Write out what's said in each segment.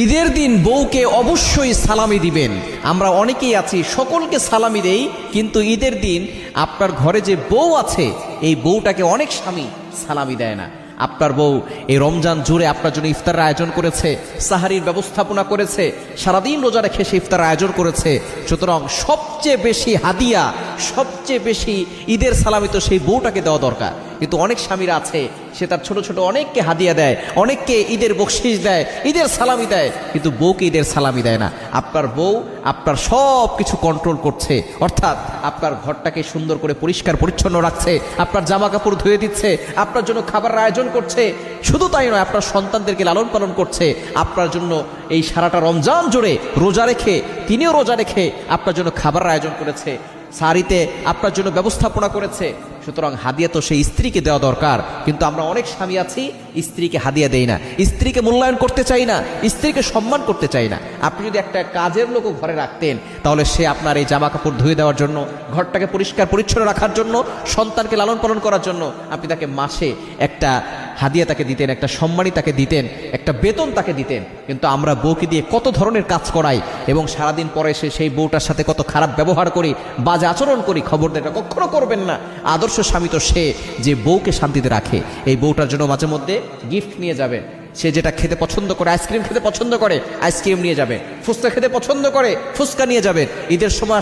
ঈদের দিন বউকে অবশ্যই সালামি দিবেন। আমরা অনেকেই আছি সকলকে সালামি দেই, কিন্তু ঈদের দিন আপনার ঘরে যে বউ আছে এই বউটাকে অনেক স্বামী সালামি দেয় না। আপনার বউ এই রমজান জুড়ে আপনার জন্য ইফতারের আয়োজন করেছে, সাহারির ব্যবস্থাপনা করেছে, সারাদিন রোজা রেখে সে ইফতারের আয়োজন করেছে। সুতরাং সবচেয়ে বেশি হাদিয়া, সবচেয়ে বেশি ঈদের সালামি তো সেই বউটাকে দেওয়া দরকার। কিন্তু অনেক স্বামীরা আছে সে তার ছোট ছোট অনেককে হাদিয়া দেয়, অনেককে ঈদের বকশিশ দেয়, ঈদের সালামি দেয়, কিন্তু বউকে ঈদের সালামি দেয় না। আপনার বউ আপনার সব কিছু কন্ট্রোল করছে, অর্থাৎ আপনার ঘরটাকে সুন্দর করে পরিষ্কার পরিচ্ছন্ন রাখছে, আপনার জামা কাপড় ধুয়ে দিচ্ছে, আপনার জন্য খাবারের আয়োজন করছে। শুধু তাই নয়, আপনার সন্তানদেরকে লালন পালন করছে। আপনার জন্য এই সারাটা রমজান জুড়ে রোজা রেখে, তিনিও রোজা রেখে আপনার জন্য খাবারের আয়োজন করেছে, সারিতে আপনার জন্য ব্যবস্থাপনা করেছে। সুতরাং হাদিয়া তো সেই স্ত্রীকে দেওয়া দরকার। কিন্তু আমরা অনেক স্বামী আছি স্ত্রীকে হাদিয়া দেই না, স্ত্রীকে মূল্যায়ন করতে চাই না, স্ত্রীকে সম্মান করতে চাই না। আপনি যদি একটা কাজের লোকও ঘরে রাখতেন তাহলে সে আপনার এই জামা কাপড় ধুয়ে দেওয়ার জন্য, ঘরটাকে পরিষ্কার পরিচ্ছন্ন রাখার জন্য, সন্তানকে লালন পালন করার জন্য আপনি তাকে মাসে একটা হাদিয়া তাকে দিতেন, একটা সম্মানী তাকে দিতেন, একটা বেতন তাকে দিতেন। কিন্তু আমরা বউকে দিয়ে কত ধরনের কাজ করাই এবং সারাদিন পরে এসে সেই বউটার সাথে কত খারাপ ব্যবহার করি, বাজে আচরণ করি। খবরদার এটা কখনো করবেন না। আদর্শ স্বামী তো সে যে বউকে শান্তিতে রাখে। এই বউটার জন্য মাঝে মধ্যে গিফট নিয়ে যাবেন। সে যেটা খেতে পছন্দ করে, আইসক্রিম খেতে পছন্দ করে, আইসক্রিম নিয়ে যাবেন। ফুচকা খেতে পছন্দ করে, ফুচকা নিয়ে যাবেন। ঈদের সময়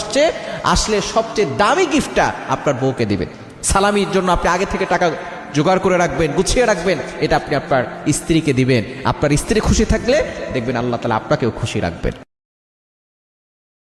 আসলে সবচেয়ে দামি গিফটটা আপনার বউকে দিবেন। সালামির জন্য আপনি আগে থেকে টাকা জোগাড় করে রাখবেন, গুছিয়ে রাখবেন, এটা আপনি আপনার স্ত্রীকে দিবেন। আপনার স্ত্রী খুশি থাকলে দেখবেন আল্লাহ তাআলা আপনাকেও খুশি রাখবেন।